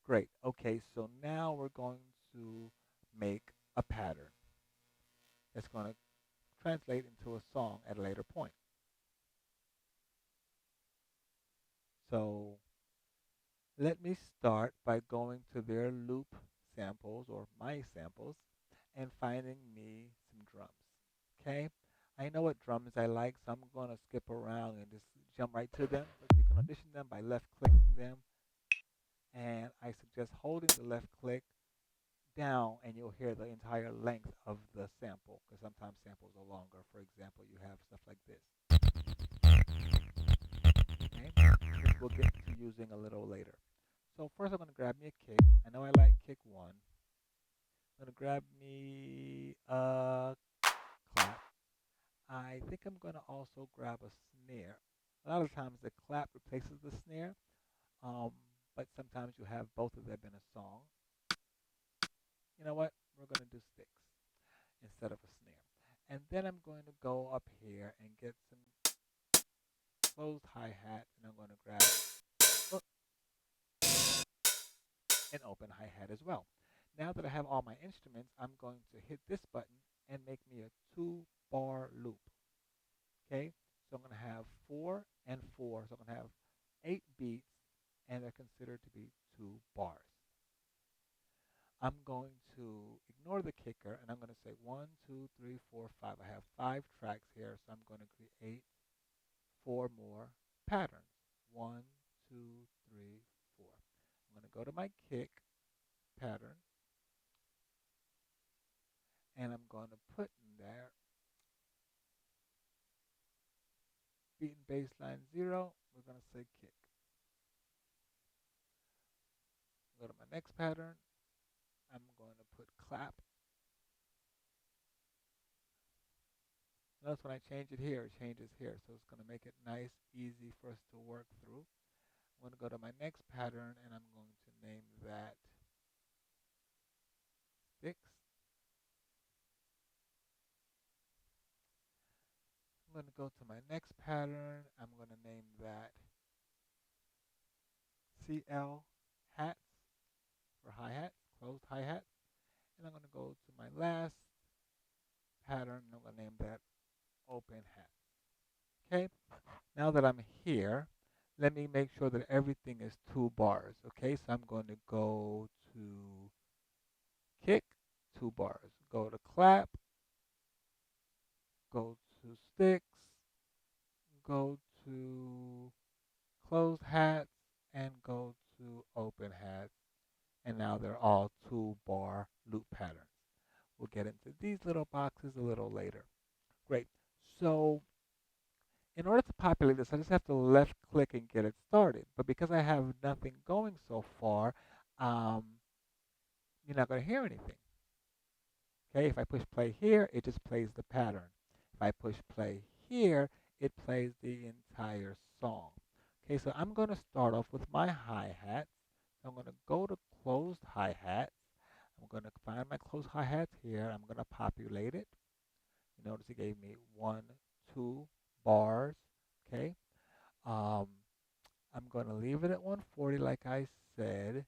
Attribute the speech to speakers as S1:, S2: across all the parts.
S1: Great. Okay, so now we're going to make a pattern that's going to translate into a song at a later point. So let me start by going to their loop samples or my samples and finding me some drums. Okay? I know what drums I like, so I'm going to skip around and just jump right to them. But you can audition them by left clicking them, and I suggest holding the left click down and you'll hear the entire length of the sample because sometimes samples are longer. For example, you have stuff like this. Okay? Which we'll get to using a little later. So first I'm going to grab me a kick. I know I like kick one. I'm going to grab me a clap. I think I'm going to also grab a snare. A lot of times the clap replaces the snare, um, but sometimes you have both of them in a song. You know what? We're going to do sticks instead of a snare. And then I'm going to go up here and get some closed hi-hat, and I'm going to grab an open hi-hat as well. Now that I have all my instruments, I'm going to hit this button and make me a 2-bar loop. Okay, so I'm going to have 4 and 4, so I'm going to have 8 beats, and they're considered to be 2 bars. I'm going to ignore the kicker, and I'm going to say 1, 2, 3, 4, 5. I have 5 tracks here, so I'm going to create 4 more patterns. 1, 2, 3, 4. I'm going to go to my kick pattern, and I'm going to put in there beat and bass line 0. We're going to say kick. Go to my next pattern. I'm going to put clap. Notice when I change it here, it changes here. So it's going to make it nice, easy for us to work through. I'm going to go to my next pattern, and I'm going to name that sticks. I'm going to go to my next pattern. I'm going to name that CL hats for hi-hats, closed hi-hats. And I'm going to go to my last pattern, and I'm going to name that open hats. Okay, now that I'm here, let me make sure that everything is 2 bars. Okay, so I'm going to go to kick, 2 bars. Go to clap, go to sticks, go to closed hats, and go to open hats. And now they're all 2-bar loop patterns. We'll get into these little boxes a little later. Great. So in order to populate this, I just have to left click and get it started. But because I have nothing going so far, um, you're not going to hear anything. Okay, if I push play here, it just plays the pattern. If I push play here, it plays the entire song. Okay, so I'm going to start off with my hi-hats. So I'm going to go to closed hi-hats. I'm going to find my closed hi-hats here. I'm going to populate it. You notice it gave me 1, 2 bars. Okay. Um, I'm going to leave it at 140 like I said.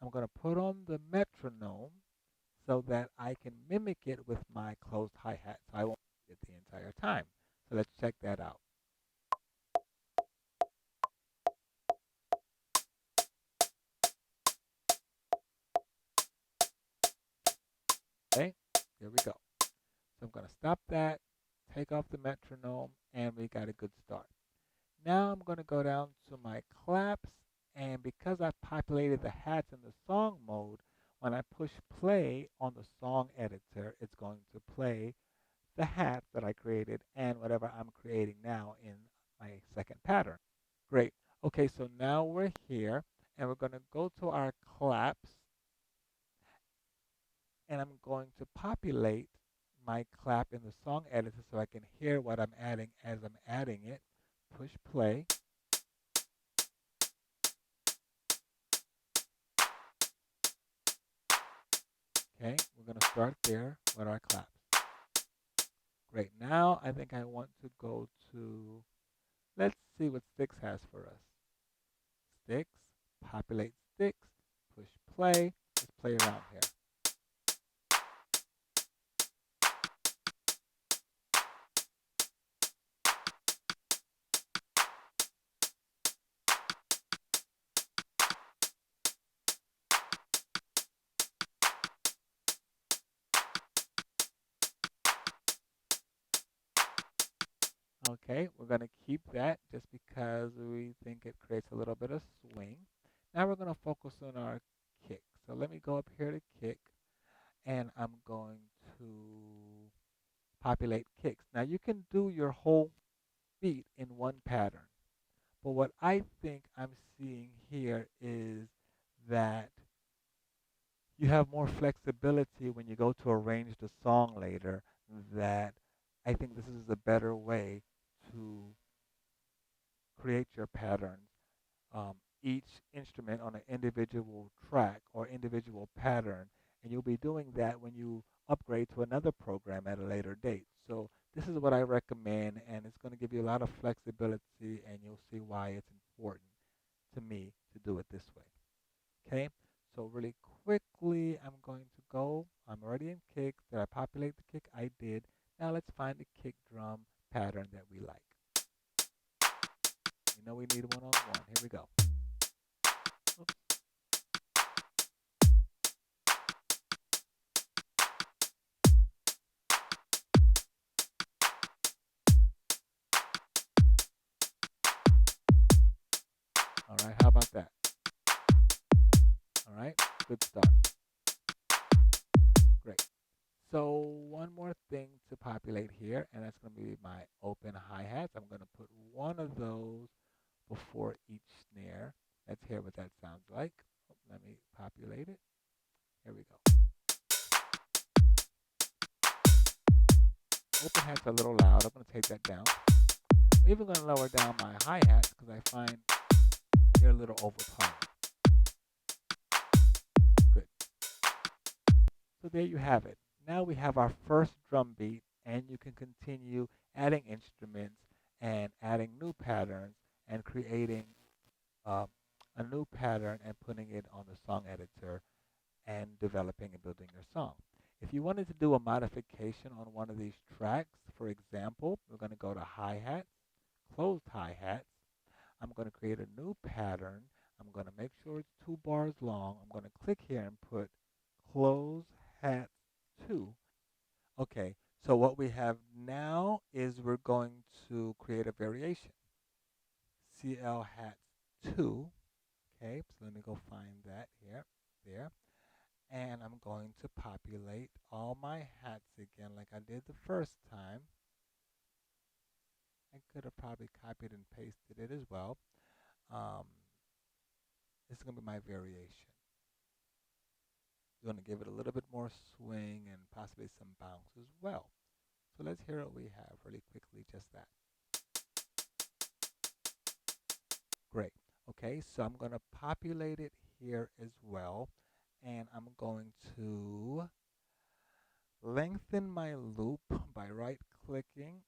S1: I'm going to put on the metronome so that I can mimic it with my closed hi-hat so I won't need it the entire time. So let's check that out. Okay, here we go. So I'm going to stop that, take off the metronome, and we got a good start. Now I'm going to go down to my claps, and because I populated the hats in the song mode, when I push play on the song editor, it's going to play the hats that I created and whatever I'm creating now in my second pattern. Great. Okay, so now we're here, and we're going to go to our claps, and I'm going to populate my clap in the song editor so I can hear what I'm adding as I'm adding it. Push play. Okay, we're going to start there with our claps. Great. Now I think I want to go to, let's see what Sticks has for us. Sticks, populate sticks, push play. Let's play around here. Okay, we're going to keep that just because we think it creates a little bit of swing. Now we're going to focus on our kick. So let me go up here to kick, and I'm going to populate kicks. Now you can do your whole beat in one pattern, but what I think I'm seeing here is that you have more flexibility when you go to arrange the song later, that I think this is a better way to create your patterns, each instrument on an individual track or individual pattern, and you'll be doing that when you upgrade to another program at a later date. So this is what I recommend, and it's going to give you a lot of flexibility, and you'll see why it's important to me to do it this way. Okay, so really quickly, I'm going to go. I'm already in kick. Did I populate the kick? I did. Now let's find the kick drum pattern that we like. We know we need one on one. Here we go. Oops. All right, how about that? All right, good start. Great. So one more thing to populate here, and that's going to be my open hi-hats. I'm going to put one of those before each snare. Let's hear what that sounds like. Oh, let me populate it. Here we go. Open hats are a little loud. I'm going to take that down. I'm even going to lower down my hi-hats because I find they're a little overpowering. Good. So there you have it. Now we have our first drum beat, and you can continue adding instruments and adding new patterns and creating uh, a new pattern and putting it on the song editor and developing and building your song. If you wanted to do a modification on one of these tracks, for example, we're going to go to hi-hats, closed hi-hats. I'm going to create a new pattern. I'm going to make sure it's 2 bars long. I'm going to click here and put close hats 2. Okay, so what we have now is we're going to create a variation. CL hats 2. Okay, so let me go find that here, there. And I'm going to populate all my hats again like I did the first time. I could have probably copied and pasted it as well. Um, this is going to be my variation. You're going to give it a little bit more swing and possibly some bounce as well. So let's hear what we have really quickly, just that. Great. Okay, so I'm going to populate it here as well. And I'm going to lengthen my loop by right clicking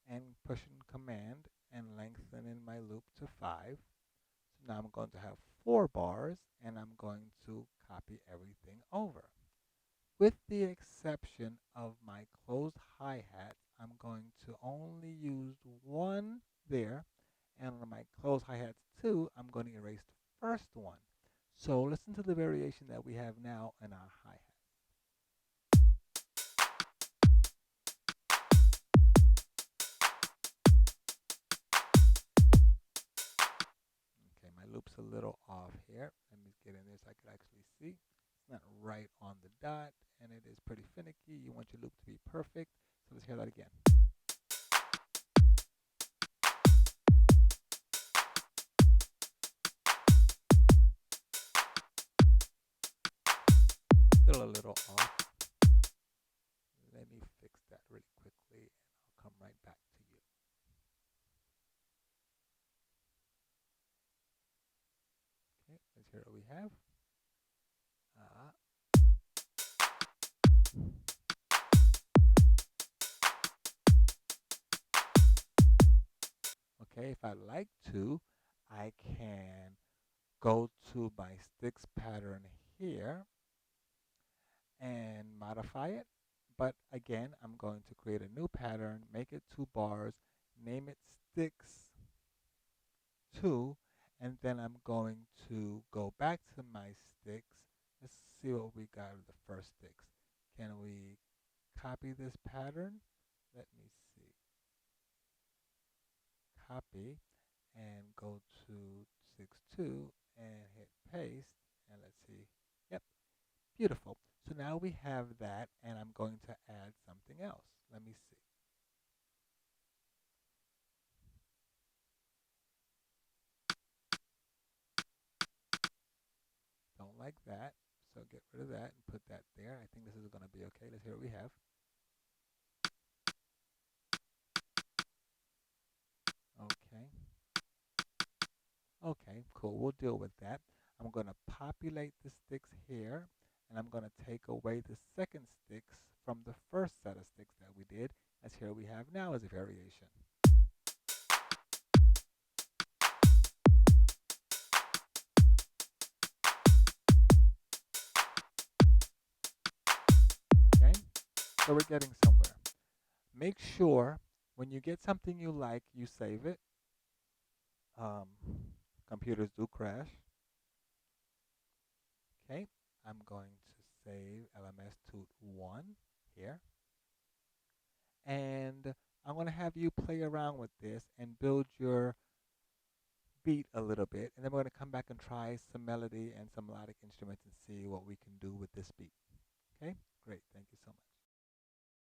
S1: and pushing command and lengthening my loop to 5. So now I'm going to have 4 bars, and I'm going to copy everything over. With the exception of my closed hi-hat, I'm going to only use one there, and on my closed hi-hats 2, I'm going to erase the first one. So listen to the variation that we have now in our hi-hat. Okay, my loop's a little off here. Let me get in there so I can actually see. It's not right on the dot, and it is pretty finicky. You want your loop to be perfect. So let's hear that again. Still a little off. Let me fix that really quickly, and I'll come right back to you. Okay, let's hear what we have. Okay, if I like to, I can go to my sticks pattern here and modify it. But again, I'm going to create a new pattern, make it 2 bars, name it sticks 2, and then I'm going to go back to my sticks. Let's see what we got with the first sticks. Can we copy this pattern? Let me see. Copy and go to 6.2 and hit paste. And let's see. Yep, beautiful. So now we have that, and I'm going to add something else. Let me see. Don't like that. So get rid of that and put that there. I think this is going to be okay. Let's hear what we have. Okay. Okay, cool. We'll deal with that. I'm going to populate the sticks here, and I'm going to take away the second sticks from the first set of sticks that we did, as here we have now as a variation. Okay, so we're getting somewhere. Make sure when you get something you like, you save it. Um, Computers do crash. Okay, I'm going to save LMS Toot 1 here. And I'm going to have you play around with this and build your beat a little bit. And then we're going to come back and try some melody and some melodic instruments and see what we can do with this beat. Okay, great. Thank you so much.